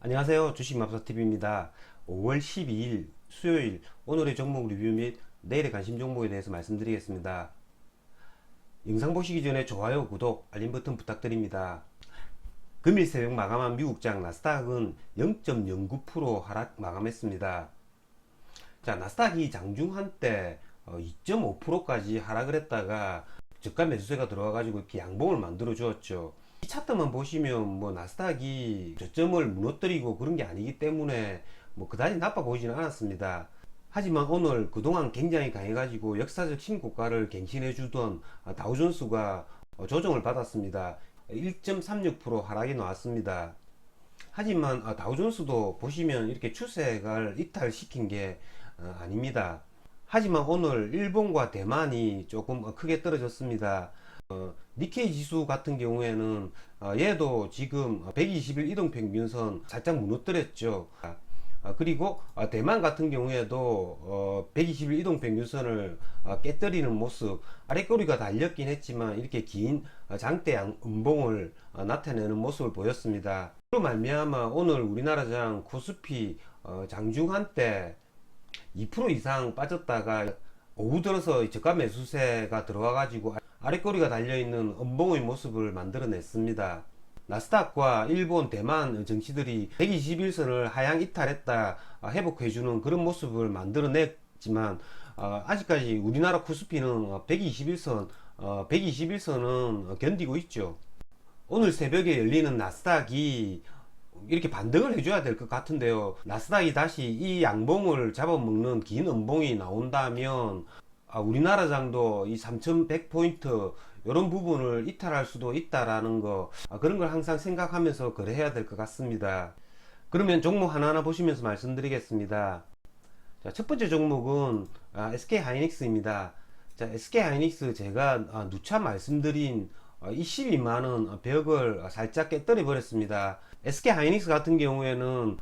안녕하세요. 주식맘사TV입니다. 5월 12일 수요일 오늘의 종목 리뷰 및 내일의 관심 종목에 대해서 말씀드리겠습니다. 영상 보시기 전에 좋아요, 구독, 알림 버튼 부탁드립니다. 금일 새벽 마감한 미국장 나스닥은 0.09% 하락 마감했습니다. 자, 나스닥이 장중 한때 2.5%까지 하락을 했다가 저가 매수세가 들어와가지고 이렇게 양봉을 만들어 주었죠. 이 차트만 보시면 뭐 나스닥이 저점을 무너뜨리고 그런 게 아니기 때문에 뭐 그다지 나빠 보이지는 않았습니다. 하지만 오늘 그동안 굉장히 강해가지고 역사적 신고가를 갱신해 주던 다우존스가 조정을 받았습니다. 1.36% 하락이 나왔습니다. 하지만 다우존스도 보시면 이렇게 추세를 이탈시킨 게 아닙니다. 하지만 오늘 일본과 대만이 조금 크게 떨어졌습니다. 니케이 지수 같은 경우에는 얘도 지금 120일 이동평균선 살짝 무너뜨렸죠. 그리고 대만 같은 경우에도 120일 이동평균선을 깨뜨리는 모습, 아랫꼬리가 달렸긴 했지만 이렇게 긴 장대양 음봉을 나타내는 모습을 보였습니다. 그로 말미암아 오늘 우리나라장 코스피 장중 한때 2% 이상 빠졌다가 오후 들어서 저가 매수세가 들어와 가지고 아랫꼬리가 달려있는 음봉의 모습을 만들어냈습니다. 나스닥과 일본, 대만 증시들이 121선을 하향 이탈했다 회복해주는 그런 모습을 만들어냈지만 아직까지 우리나라 코스피는 121선은 견디고 있죠. 오늘 새벽에 열리는 나스닥이 이렇게 반등을 해줘야 될 것 같은데요. 나스닥이 다시 이 양봉을 잡아먹는 긴 음봉이 나온다면 우리나라장도 이 3100포인트 이런 부분을 이탈할 수도 있다라는 거 그런 걸 항상 생각하면서 거래해야 될 것 같습니다. 그러면 종목 하나하나 보시면서 말씀드리겠습니다. 자, 첫 번째 종목은 SK하이닉스입니다. 자, SK하이닉스 제가 누차 말씀드린 이 12만원 벽을 살짝 깨뜨려 버렸습니다. SK하이닉스 같은 경우에는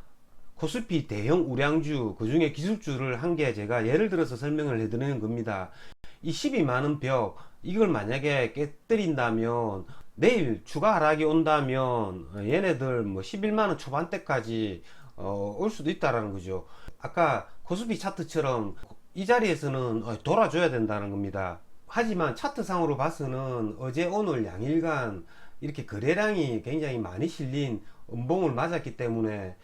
코스피 대형 우량주 그 중에 기술주를 한 개 제가 예를 들어서 설명을 해드리는 겁니다. 이 12만원 벽 이걸 만약에 깨뜨린다면 내일 추가 하락이 온다면 얘네들 뭐 11만원 초반대까지 올 수도 있다라는 거죠. 아까 코스피 차트처럼 이 자리에서는 돌아줘야 된다는 겁니다. 하지만 차트상으로 봐서는 어제 오늘 양일간 이렇게 거래량이 굉장히 많이 실린 음봉을 맞았기 때문에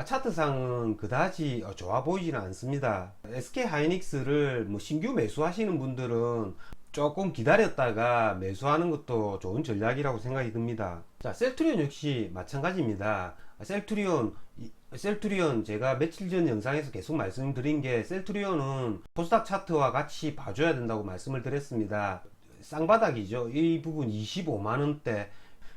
차트상은 그다지 좋아 보이지는 않습니다. SK하이닉스를 뭐 신규 매수하시는 분들은 조금 기다렸다가 매수하는 것도 좋은 전략이라고 생각이 듭니다. 자, 셀트리온 역시 마찬가지입니다. 셀트리온 제가 며칠 전 영상에서 계속 말씀드린 게 셀트리온은 코스닥 차트와 같이 봐줘야 된다고 말씀을 드렸습니다. 쌍바닥이죠. 이 부분 25만원대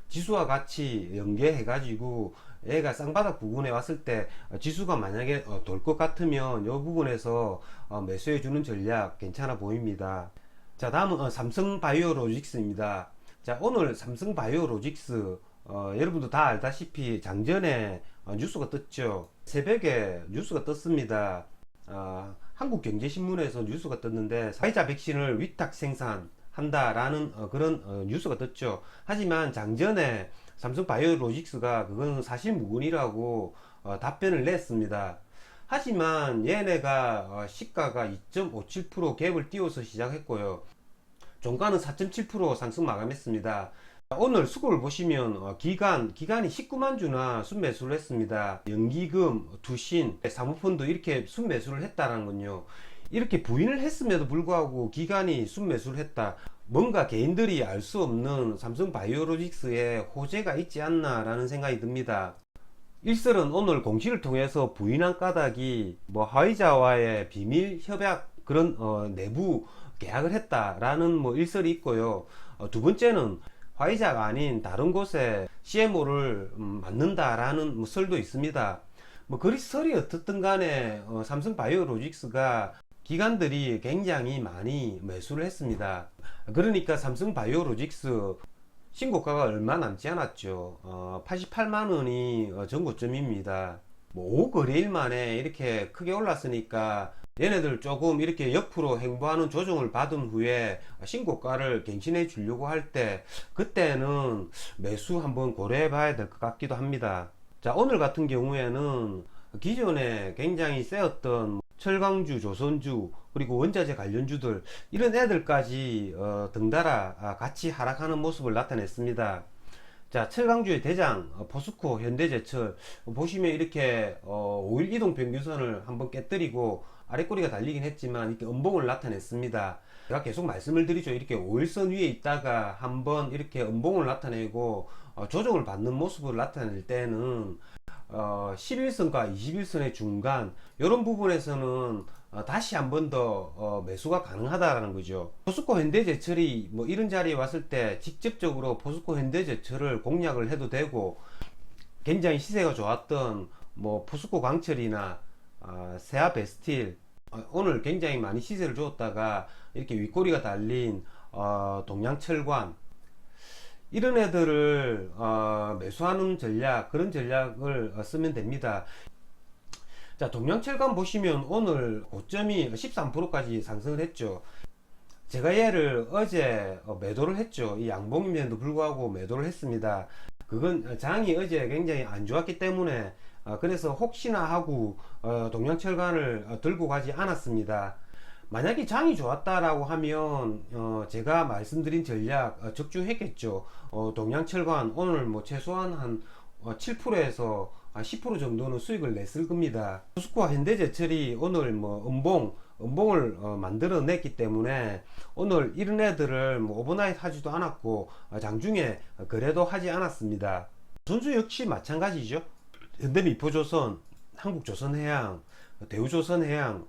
지수와 같이 연계해 가지고 얘가 쌍바닥 부근에 왔을 때 지수가 만약에 돌 것 같으면 이 부분에서 매수해 주는 전략 괜찮아 보입니다. 자, 다음은 삼성바이오로직스입니다. 자, 오늘 삼성바이오로직스 여러분도 다 알다시피 장전에 뉴스가 떴죠. 새벽에 뉴스가 떴습니다. 한국경제신문에서 뉴스가 떴는데 화이자 백신을 위탁 생산한다라는 그런 뉴스가 떴죠. 하지만 장전에 삼성바이오로직스가 그건 사실무근이라고 답변을 냈습니다. 하지만 얘네가 시가가 2.57% 갭을 띄워서 시작했고요. 종가는 4.7% 상승 마감했습니다. 오늘 수급을 보시면 기간이 19만 주나 순매수를 했습니다. 연기금, 투신, 사모펀드 이렇게 순매수를 했다는 건요. 이렇게 부인을 했음에도 불구하고 기간이 순매수를 했다. 뭔가 개인들이 알 수 없는 삼성바이오로직스에 호재가 있지 않나 라는 생각이 듭니다. 일설은 오늘 공시를 통해서 부인한 까닭이 뭐 화이자와의 비밀 협약 그런 내부 계약을 했다라는 뭐 일설이 있고요. 두 번째는 화이자가 아닌 다른 곳에 CMO를 맡는다라는 뭐 설도 있습니다. 뭐 그리 설이 어떻든 간에 삼성바이오로직스가 기관들이 굉장히 많이 매수를 했습니다. 그러니까 삼성바이오로직스 신고가가 얼마 남지 않았죠. 88만원이 전고점입니다. 뭐 5거래일 만에 이렇게 크게 올랐으니까 얘네들 조금 이렇게 옆으로 행보하는 조정을 받은 후에 신고가를 갱신해 주려고 할 때 그때는 매수 한번 고려해 봐야 될 것 같기도 합니다. 자, 오늘 같은 경우에는 기존에 굉장히 세었던 철강주, 조선주, 그리고 원자재 관련주들, 이런 애들까지 등달아 같이 하락하는 모습을 나타냈습니다. 자, 철강주의 대장 포스코, 현대제철 보시면 이렇게 5일 이동 평균선을 한번 깨뜨리고 아래꼬리가 달리긴 했지만 이렇게 음봉을 나타냈습니다. 제가 계속 말씀을 드리죠. 이렇게 5일선 위에 있다가 한번 이렇게 음봉을 나타내고 조정을 받는 모습을 나타낼 때는 11선과 21선의 중간 이런 부분에서는 다시 한 번 더 매수가 가능하다라는 거죠. 포스코 현대제철이 뭐 이런 자리에 왔을 때 직접적으로 포스코 현대제철을 공략을 해도 되고, 굉장히 시세가 좋았던 뭐 포스코 광철이나 세아베스틸, 오늘 굉장히 많이 시세를 주었다가 이렇게 윗꼬리가 달린 동양철관, 이런 애들을 매수하는 전략, 그런 전략을 쓰면 됩니다. 자, 동양철관 보시면 오늘 고점이 13%까지 상승을 했죠. 제가 얘를 어제 매도를 했죠. 이 양봉임에도 불구하고 매도를 했습니다. 그건 장이 어제 굉장히 안 좋았기 때문에 그래서 혹시나 하고 동양철관을 들고 가지 않았습니다. 만약에 장이 좋았다라고 하면 제가 말씀드린 전략 적중했겠죠. 동양철관 오늘 뭐 최소한 한 7%에서 10% 정도는 수익을 냈을 겁니다. 포스코와 현대제철이 오늘 뭐 음봉을 만들어 냈기 때문에 오늘 이런 애들을 뭐 오버나잇 하지도 않았고 장중에 거래도 하지 않았습니다. 선수 역시 마찬가지죠. 현대미포조선, 한국조선해양, 대우조선해양,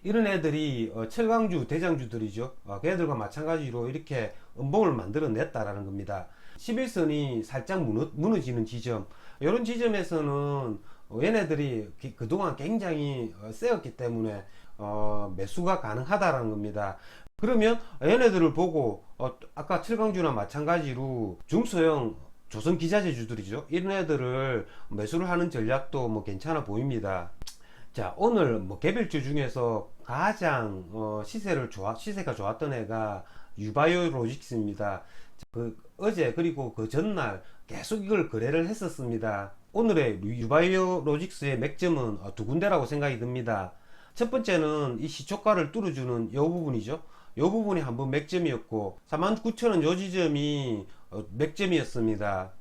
이런 애들이 철강주 대장주들이죠. 그 애들과 마찬가지로 이렇게 음봉을 만들어 냈다라는 겁니다. 11선이 살짝 무너지는 지점, 이런 지점에서는 얘네들이 그동안 굉장히 세었기 때문에 매수가 가능하다라는 겁니다. 그러면 얘네들을 보고 아까 철강주나 마찬가지로 중소형 조선 기자재주들이죠. 이런 애들을 매수를 하는 전략도 뭐 괜찮아 보입니다. 자, 오늘 뭐 개별주 중에서 가장 시세가 좋았던 애가 유바이오 로직스입니다. 어제 그리고 그 전날 계속 이걸 거래를 했었습니다. 오늘의 유바이오 로직스의 맥점은 두 군데라고 생각이 듭니다. 첫 번째는 이 시초가를 뚫어주는 이 부분이죠. 이 부분이 한번 맥점이었고 49,000원 요 지점이 맥점이었습니다.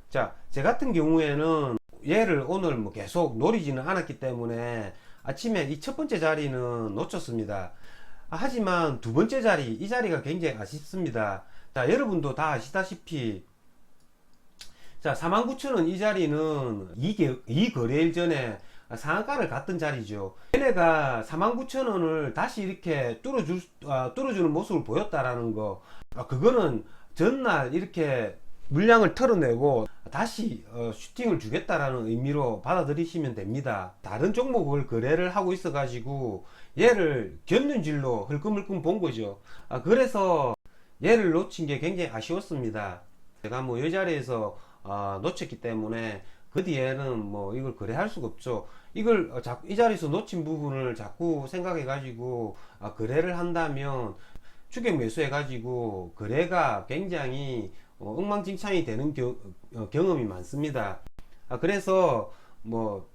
자, 제 같은 경우에는 얘를 오늘 뭐 계속 노리지는 않았기 때문에 아침에 이 첫 번째 자리는 놓쳤습니다. 하지만 두 번째 자리, 이 자리가 굉장히 아쉽습니다. 자, 여러분도 다 아시다시피 자, 49,000원 이 자리는 이 거래일 전에 상한가를 갔던 자리죠. 얘네가 49,000원을 다시 이렇게 뚫어주는 모습을 보였다라는 거, 그거는 전날 이렇게 물량을 털어내고 다시 슈팅을 주겠다라는 의미로 받아들이시면 됩니다. 다른 종목을 거래를 하고 있어 가지고 얘를 견눈질로 흘끔흘끔 본 거죠. 그래서 얘를 놓친 게 굉장히 아쉬웠습니다. 제가 뭐 이 자리에서 놓쳤기 때문에 그 뒤에는 뭐 이걸 거래할 수가 없죠. 이걸 이 자리에서 놓친 부분을 자꾸 생각해 가지고 거래를 한다면 추격 매수해 가지고 거래가 굉장히 엉망진창이 되는 경험이 많습니다. 그래서 뭐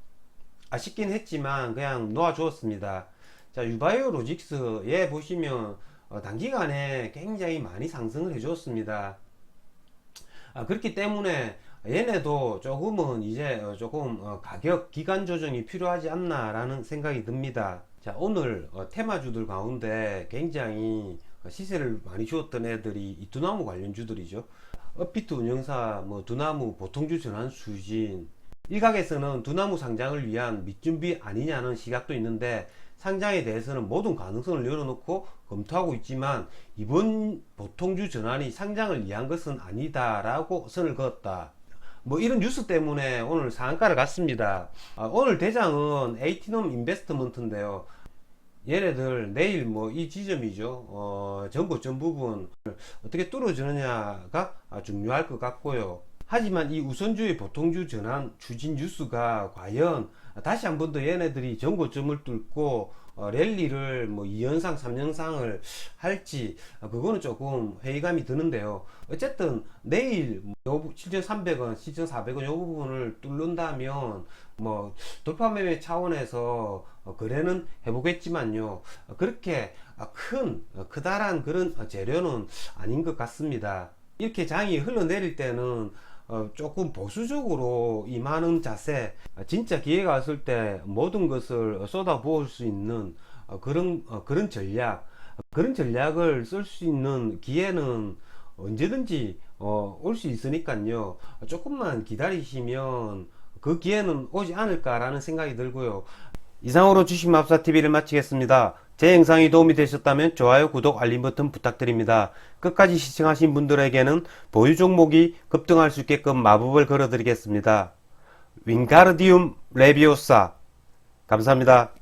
아쉽긴 했지만 그냥 놓아주었습니다. 자, 유바이오 로직스 얘 보시면 단기간에 굉장히 많이 상승을 해주었습니다. 그렇기 때문에 얘네도 조금은 이제 조금 가격 기간 조정이 필요하지 않나 라는 생각이 듭니다. 자, 오늘 테마주들 가운데 굉장히 시세를 많이 주었던 애들이 이 두나무 관련주들이죠. 업비트 운영사, 뭐 두나무 보통주 전환 수진, 일각에서는 두나무 상장을 위한 밑준비 아니냐는 시각도 있는데 상장에 대해서는 모든 가능성을 열어놓고 검토하고 있지만 이번 보통주 전환이 상장을 위한 것은 아니다 라고 선을 그었다. 뭐 이런 뉴스 때문에 오늘 상한가를 갔습니다. 오늘 대장은 에이티넘 인베스트먼트인데요. 얘네들 내일 뭐 이 지점이죠. 전고점 부분 어떻게 뚫어주느냐가 중요할 것 같고요. 하지만 이 우선주의 보통주 전환 추진 뉴스가 과연 다시 한 번 더 얘네들이 전고점을 뚫고 랠리를 뭐 2연상, 3연상을 할지 그거는 조금 회의감이 드는데요. 어쨌든 내일 요 7,300원, 7,400원 요 부분을 뚫는다면 뭐 돌파 매매 차원에서 거래는 해보겠지만요. 그렇게 크다란 그런 재료는 아닌 것 같습니다. 이렇게 장이 흘러내릴 때는 조금 보수적으로 임하는 자세, 진짜 기회가 왔을 때 모든 것을 쏟아부을 수 있는 그런 그런 전략을 쓸 수 있는 기회는 언제든지 올 수 있으니까요. 조금만 기다리시면 그 기회는 오지 않을까라는 생각이 들고요. 이상으로 주식맙사TV를 마치겠습니다. 제 영상이 도움이 되셨다면 좋아요, 구독, 알림 버튼 부탁드립니다. 끝까지 시청하신 분들에게는 보유 종목이 급등할 수 있게끔 마법을 걸어드리겠습니다. 윙가르디움 레비오사 감사합니다.